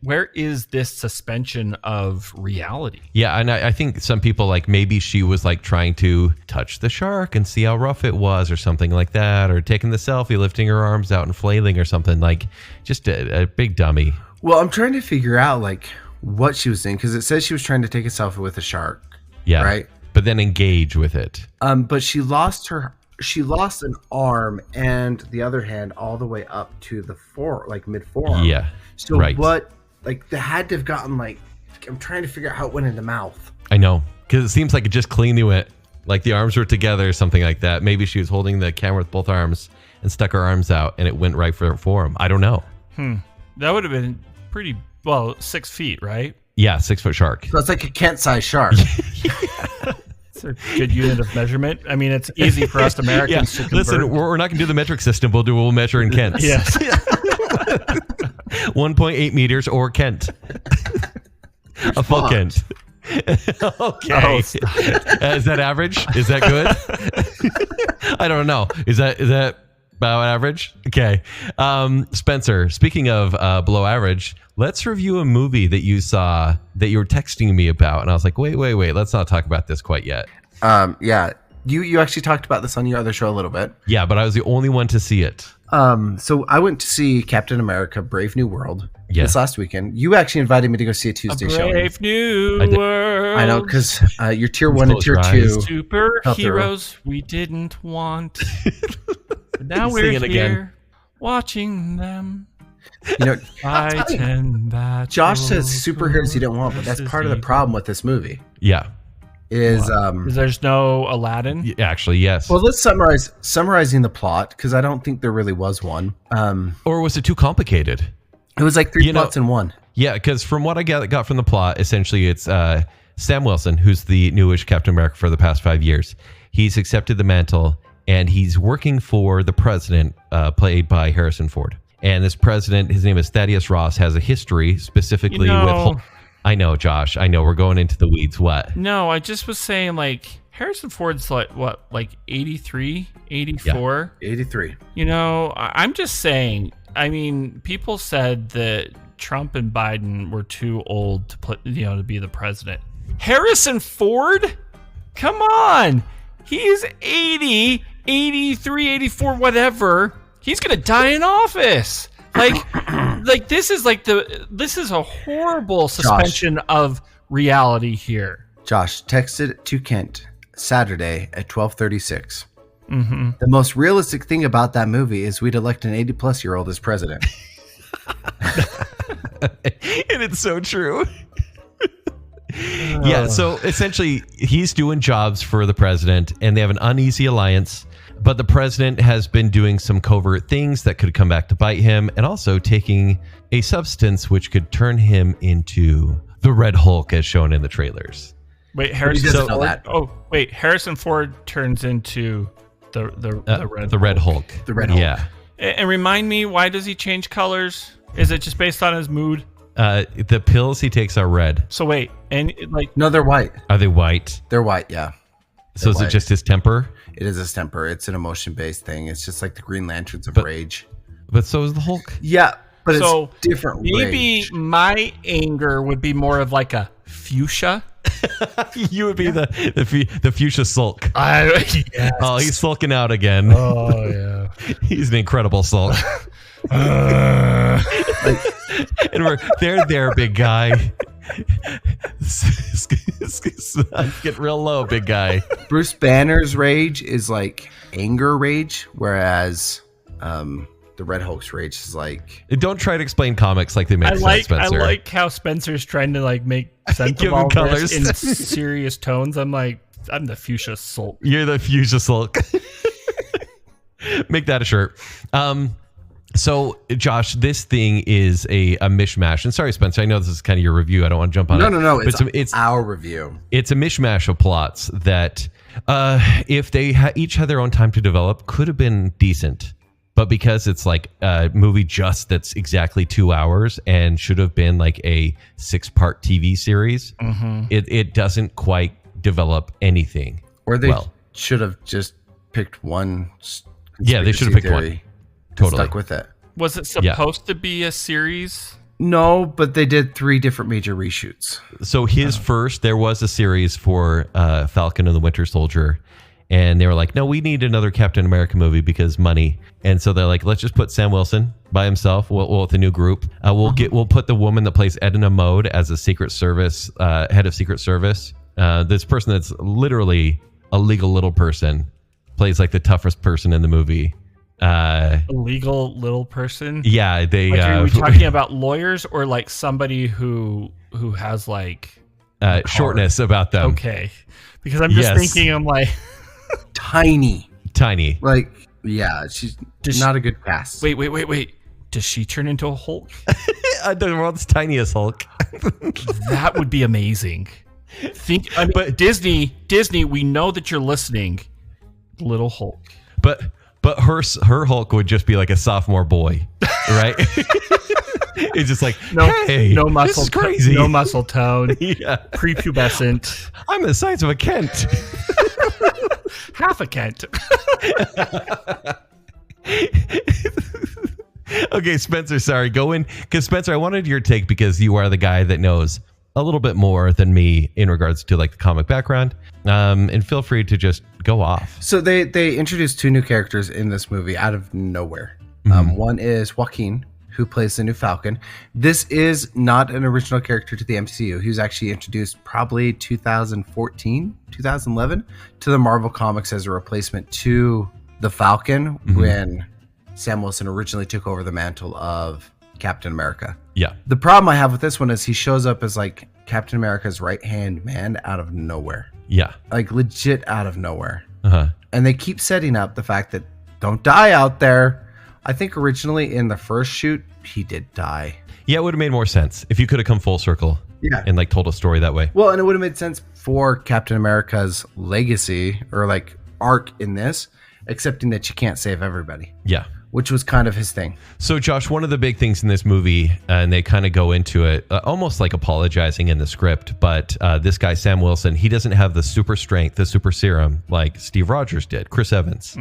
of reality? Yeah, and I think some people, like, maybe she was like trying to touch the shark and see how rough it was or something like that, or taking the selfie, lifting her arms out and flailing or something, like just a big dummy. Well, I'm trying to figure out like what she was doing, because it says she was trying to take a selfie with a shark. Yeah. Right. But then engage with it. But she lost an arm and the other hand all the way up to the mid forearm. Yeah. So what, like, they had to have gotten, like, I'm trying to figure out how it went in the mouth. I know, because it seems like it just cleanly went, like the arms were together or something like that. Maybe she was holding the camera with both arms and stuck her arms out and it went right for her forearm. I don't know. That would have been pretty, 6 feet, right? Yeah, 6 foot shark. So it's like a Kent-sized shark. It's a good unit of measurement. I mean, it's easy for us Americans to convert. Listen, we're not going to do the metric system. We'll measure in Kent. Yes. 1.8 meters or Kent. A full Kent. Okay. Is that average? Is that good? I don't know. Is that about average? Okay. Spencer, speaking of below average, let's review a movie that you saw that you were texting me about. And I was like, wait. Let's not talk about this quite yet. Yeah. You actually talked about this on your other show a little bit. Yeah, but I was the only one to see it. So I went to see Captain America: Brave New World this last weekend. You actually invited me to go see a Tuesday show. Brave New World. I know, because you're tier 1 and tier 2. Superheroes we didn't want. But now we're here again, watching them. You know, Josh says superheroes he didn't want, but that's part of the problem with this movie. Yeah. Is there's no Aladdin? Actually, yes. Well, let's summarizing the plot, because I don't think there really was one. Or was it too complicated? It was like 3 plots in one. Yeah, because from what I got from the plot, essentially it's Sam Wilson, who's the newish Captain America for the past 5 years. He's accepted the mantle, and he's working for the president, played by Harrison Ford. And this president, his name is Thaddeus Ross, has a history specifically with... I know, Josh. I know. We're going into the weeds. What? No, I just was saying, like, Harrison Ford's like 83, 84? Yeah, 83. You know, I'm just saying, I mean, people said that Trump and Biden were too old to be the president. Harrison Ford? Come on. He is 80, 83, 84, whatever. He's going to die in office. Like this is a horrible suspension of reality here. Josh texted to Kent Saturday at 12:36. The most realistic thing about that movie is we'd elect an 80-plus-year-old as president. And it's so true. Yeah, so essentially he's doing jobs for the president, and they have an uneasy alliance. But the president has been doing some covert things that could come back to bite him, and also taking a substance which could turn him into the Red Hulk, as shown in the trailers. Wait, Harrison Ford? Oh, wait, Harrison Ford turns into the Red Hulk. The Red Hulk. Yeah. And remind me, why does he change colors? Is it just based on his mood? The pills he takes are red. So wait, and no, they're white. Are they white? They're white, yeah. So is it just his temper? It is his temper. It's an emotion-based thing. It's just like the Green Lanterns of rage. But so is the Hulk. Yeah, but it's different maybe rage. My anger would be more of like a fuchsia. You would be the fuchsia sulk. Yes. Oh, he's sulking out again. Oh, yeah. He's an incredible sulk. And they're there, big guy. Get real low, big guy. Bruce Banner's rage is like anger rage, whereas the Red Hulk's rage is like. Don't try to explain comics like they make sense, Spencer. I like how Spencer's trying to like make sense of all this in serious tones. I'm like, I'm the fuchsia sulk. You're the fuchsia sulk. Make that a shirt. So, Josh, this thing is a mishmash. And sorry, Spencer, I know this is kind of your review. I don't want to jump on it. No. It's our review. It's a mishmash of plots that, if they each had their own time to develop, could have been decent. But because it's like a movie that's exactly 2 hours and should have been like a 6-part TV series, it doesn't quite develop anything. Or they should have just picked one. Yeah, they should have picked one. Totally. Stuck with it. Was it supposed to be a series? No, but they did 3 different major reshoots. So there was a series for Falcon and the Winter Soldier. And they were like, no, we need another Captain America movie because money. And so they're like, let's just put Sam Wilson by himself. We'll with the new group. We'll put the woman that plays Edna Mode as a Secret Service head of Secret Service. This person that's literally a legal little person plays like the toughest person in the movie. A legal little person? Yeah, they. Like, are we talking about lawyers or like somebody who has like shortness about them? Okay, because I'm just thinking, I'm like. Tiny. Like, yeah, she's not a good cast. Wait. Does she turn into a Hulk? The world's tiniest Hulk. That would be amazing. But Disney, we know that you're listening. Little Hulk. But her Hulk would just be like a sophomore boy, right? It's just like, hey, no muscle, this is crazy. No muscle tone. Yeah. Prepubescent. I'm the size of a Kent. Half a Kent. Okay, Spencer, sorry. Go in. Because, Spencer, I wanted your take because you are the guy that knows a little bit more than me in regards to like the comic background. And feel free to just go off. So they introduced 2 new characters in this movie out of nowhere. One is Joaquin, who plays the new Falcon. This is not an original character to the MCU. He was actually introduced probably 2014, 2011 to the Marvel Comics as a replacement to the Falcon when Sam Wilson originally took over the mantle of Captain America. Yeah. The problem I have with this one is he shows up as like Captain America's right-hand man out of nowhere. Yeah. Like legit out of nowhere. And they keep setting up the fact that don't die out there. I think originally in the first shoot, he did die. Yeah, it would have made more sense if you could have come full circle. Yeah. And like told a story that way. Well, and it would have made sense for Captain America's legacy or like arc in this, accepting that you can't save everybody. Yeah. Which was kind of his thing. So, Josh, one of the big things in this movie, and they kind of go into it almost like apologizing in the script, but this guy, Sam Wilson, he doesn't have the super strength, the super serum like Steve Rogers did, Chris Evans.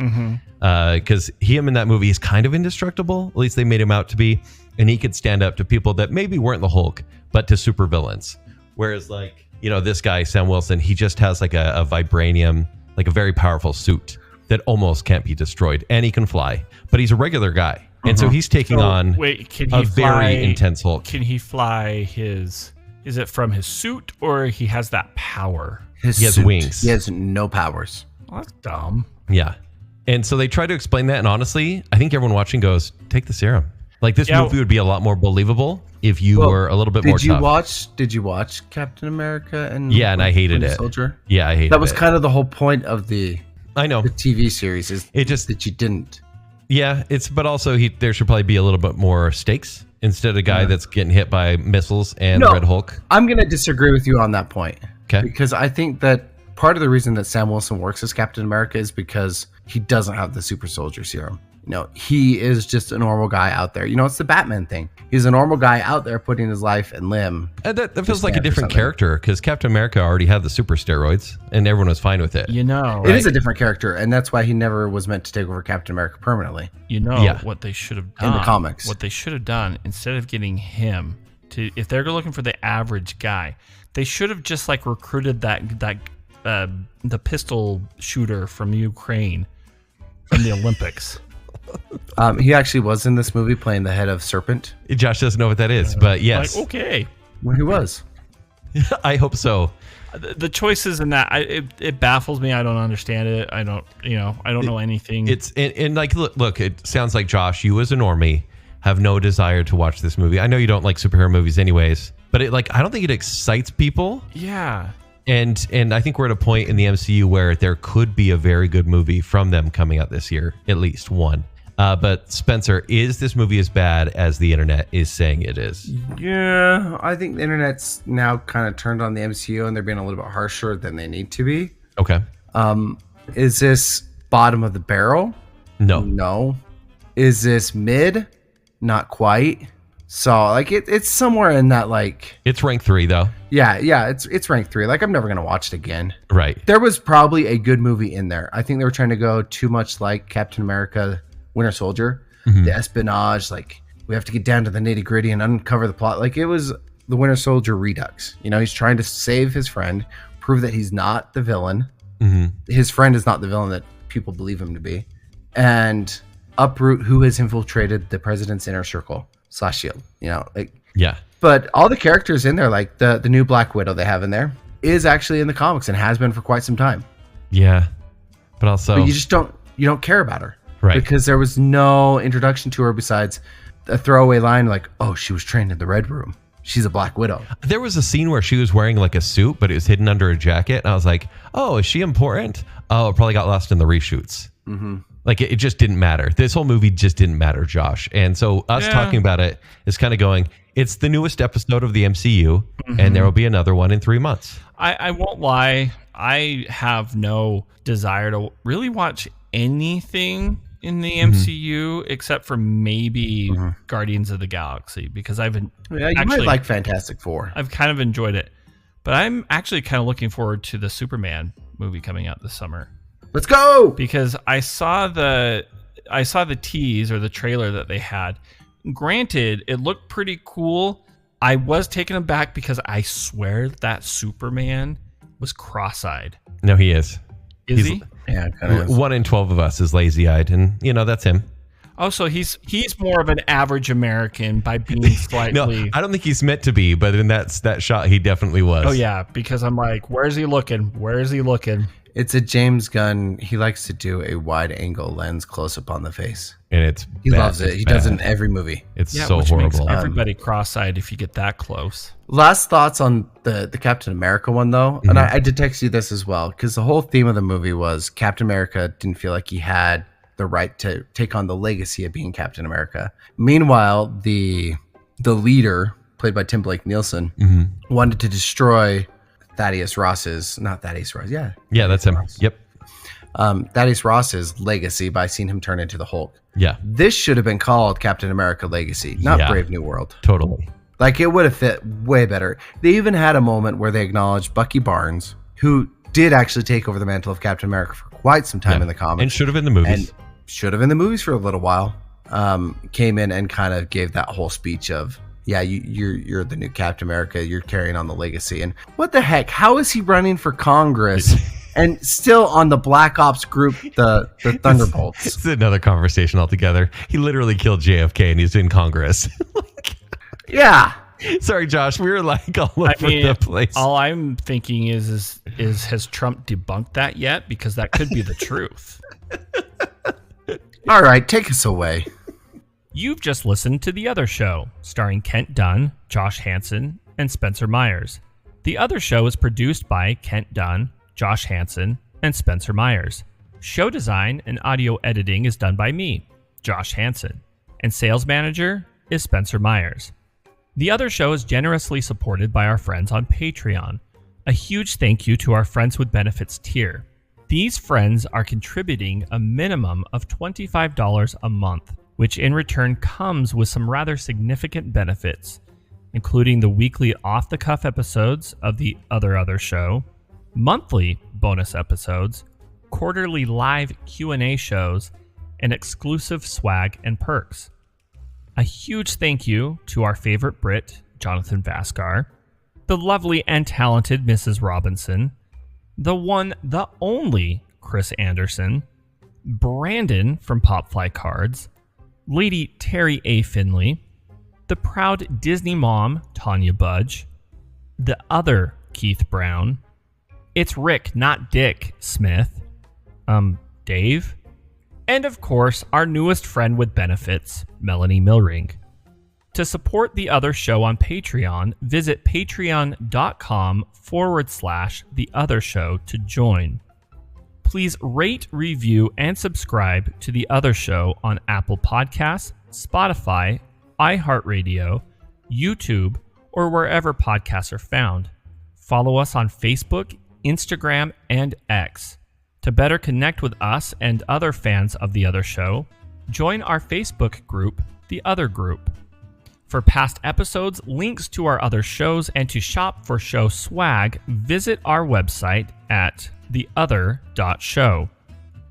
Because him in that movie is kind of indestructible. At least they made him out to be. And he could stand up to people that maybe weren't the Hulk, but to super villains. Whereas, like, you know, this guy, Sam Wilson, he just has like a vibranium, like a very powerful suit that almost can't be destroyed, and he can fly, but he's a regular guy, and so he's taking on very intense Hulk. Can he fly his? Is it from his suit, or he has that power? He has wings. He has no powers. Well, that's dumb. Yeah, and so they try to explain that, and honestly, I think everyone watching goes, "Take the serum." Like this movie would be a lot more believable if you were a little bit more tough. Did you watch Captain America and and I hated it. Soldier? Yeah, I hated it. That was kind of the whole point of the TV series is that you didn't. Yeah, but also there should probably be a little bit more stakes instead of a guy that's getting hit by missiles and Red Hulk. I'm going to disagree with you on that point. Okay. Because I think that part of the reason that Sam Wilson works as Captain America is because he doesn't have the super soldier serum. No, he is just a normal guy out there. You know, it's the Batman thing. He's a normal guy out there putting his life and limb. And that feels like a different character because Captain America already had the super steroids and everyone was fine with it. You know, it is a different character, and that's why he never was meant to take over Captain America permanently. You know what they should have done in the comics. What they should have done instead of getting him to, if they're looking for the average guy, they should have just like recruited the pistol shooter from Ukraine from the Olympics. He actually was in this movie playing the head of Serpent. Josh doesn't know what that is, but yes. Like, okay. Well, he was. I hope so. The choices in that, it baffles me. I don't understand it. I don't know anything. It's and like look, it sounds like Josh, you as a normie have no desire to watch this movie. I know you don't like superhero movies anyways, but I don't think it excites people. Yeah. And I think we're at a point in the MCU where there could be a very good movie from them coming out this year, at least one. But Spencer, is this movie as bad as the internet is saying it is? Yeah, I think the internet's now kind of turned on the MCU and they're being a little bit harsher than they need to be. Okay. Is this bottom of the barrel? No. Is this mid? Not quite. So it's somewhere in that it's ranked 3 though. Yeah, it's ranked 3. I'm never gonna watch it again. Right. There was probably a good movie in there. I think they were trying to go too much like Captain America Winter Soldier, the espionage, we have to get down to the nitty gritty and uncover the plot. It was the Winter Soldier Redux. He's trying to save his friend, prove that he's not the villain. His friend is not the villain that people believe him to be, and uproot who has infiltrated the president's inner circle / shield. Yeah. But all the characters in there, the new Black Widow they have in there, is actually in the comics and has been for quite some time. Yeah. But also, you just don't care about her. Right. Because there was no introduction to her besides a throwaway line oh, she was trained in the Red Room. She's a Black Widow. There was a scene where she was wearing a suit, but it was hidden under a jacket. And I was like, oh, is she important? Oh, it probably got lost in the reshoots. It just didn't matter. This whole movie just didn't matter, Josh. And so us talking about it is kind of going, it's the newest episode of the MCU, and there will be another one in 3 months. I won't lie. I have no desire to really watch anything in the MCU except for maybe Guardians of the Galaxy, because you might like Fantastic Four. I've kind of enjoyed it, but I'm actually kind of looking forward to the Superman movie coming out this summer. Let's go! Because I saw the tease or the trailer that they had. Granted, it looked pretty cool. I was taken aback because I swear that Superman was cross-eyed. No, he is. Is he? Yeah, kind of. 1 in 12 of us is lazy-eyed, and that's him. Oh, so he's more of an average American by being slightly. No, I don't think he's meant to be, but in that shot, he definitely was. Oh yeah, because I'm like, where's he looking? Where is he looking? It's a James Gunn. He likes to do a wide-angle lens close-up on the face, and he loves it. He does it in every movie. It's so horrible. Makes everybody cross-eyed if you get that close. Last thoughts on the Captain America one, though, and I did text you this as well, because the whole theme of the movie was Captain America didn't feel like he had the right to take on the legacy of being Captain America. Meanwhile, the leader, played by Tim Blake Nielsen, wanted to destroy Thaddeus Ross's that's him. Ross. Yep. Thaddeus Ross's legacy by seeing him turn into the Hulk. Yeah. This should have been called Captain America Legacy, not Brave New World. Totally. It would have fit way better. They even had a moment where they acknowledged Bucky Barnes, who did actually take over the mantle of Captain America for quite some time in the comics. And should have in the movies. And should have in the movies for a little while. Came in and kind of gave that whole speech of, you're the new Captain America. You're carrying on the legacy. And what the heck? How is he running for Congress and still on the Black Ops group, the Thunderbolts? It's another conversation altogether. He literally killed JFK and he's in Congress. Yeah. Sorry, Josh. We were all over the place. All I'm thinking is has Trump debunked that yet? Because that could be the truth. All right, take us away. You've just listened to The Other Show, starring Kent Dunn, Josh Hansen, and Spencer Myers. The Other Show is produced by Kent Dunn, Josh Hansen, and Spencer Myers. Show design and audio editing is done by me, Josh Hansen, and sales manager is Spencer Myers. The Other Show is generously supported by our friends on Patreon. A huge thank you to our Friends with Benefits tier. These friends are contributing a minimum of $25 a month, which in return comes with some rather significant benefits, including the weekly off-the-cuff episodes of The Other Show, monthly bonus episodes, quarterly live Q&A shows, and exclusive swag and perks. A huge thank you to our favorite Brit, Jonathan Vaskar, the lovely and talented Mrs. Robinson, the one, the only Chris Anderson, Brandon from Popfly Cards, Lady Terry A. Finley, the proud Disney mom, Tanya Budge, the other Keith Brown, It's Rick, not Dick Smith. Dave. And of course, our newest friend with benefits, Melanie Milring. To support The Other Show on Patreon, visit patreon.com/The Other Show to join. Please rate, review, and subscribe to The Other Show on Apple Podcasts, Spotify, iHeartRadio, YouTube, or wherever podcasts are found. Follow us on Facebook, Instagram, and X. To better connect with us and other fans of The Other Show, join our Facebook group, The Other Group. For past episodes, links to our other shows, and to shop for show swag, visit our website at theother.show.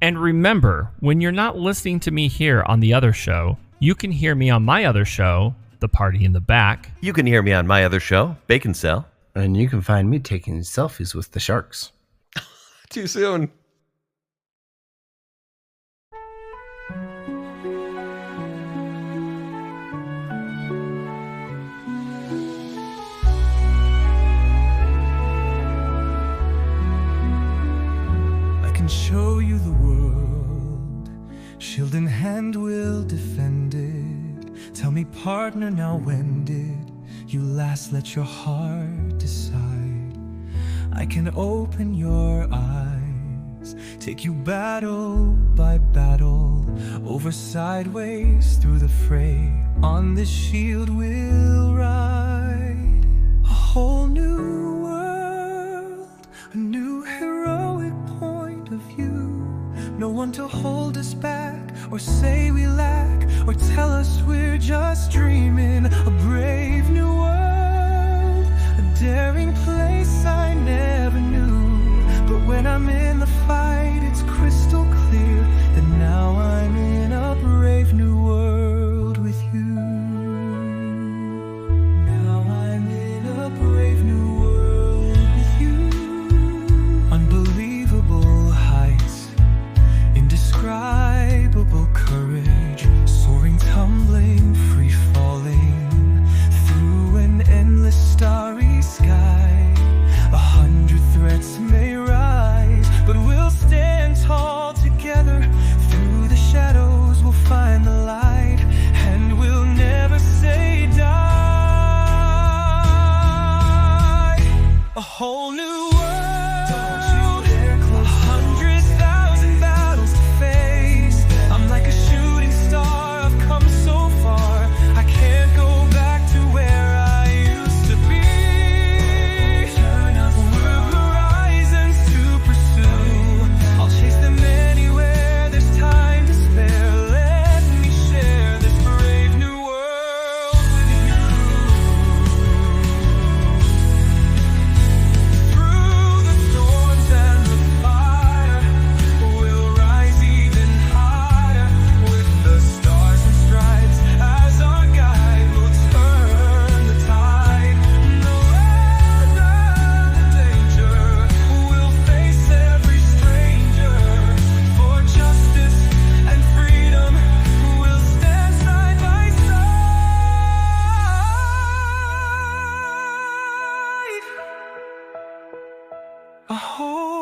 And remember, when you're not listening to me here on The Other Show, you can hear me on my other show, The Party in the Back. You can hear me on my other show, Baconsale. And you can find me taking selfies with the sharks. Too soon. Show you the world, shield in hand we'll defend it. Tell me, partner, now when did you last let your heart decide? I can open your eyes, take you battle by battle, over sideways through the fray. On this shield we'll ride, a whole new world, a new heroic point of view. No one to hold us back, or say we lack, or tell us we're just dreaming. A brave new world, a daring place I never knew. But when I'm in the fight, it's crystal clear that now I'm in a brave new world with you. Now I'm in a brave new world with you. Unbelievable heights, indescribable courage, soaring, tumbling, free falling through an endless starry sky. 100 threats may rise, but we'll stand tall together. Through the shadows we'll find the light, and we'll never say die. A whole new world, don't you dare close. 100,000 battles to face. I'm like a shooting star, I've come so far. I can't go back to where I used to be. We're horizons to pursue, I'll chase them anywhere, there's time to spare. Let me share this brave new world with you. Through the storms and the fire, we'll rise even higher. With the stars and stripes as our guide, we'll turn the tide. No matter the danger, we'll face every stranger. For justice and freedom, we'll stand side by side. A whole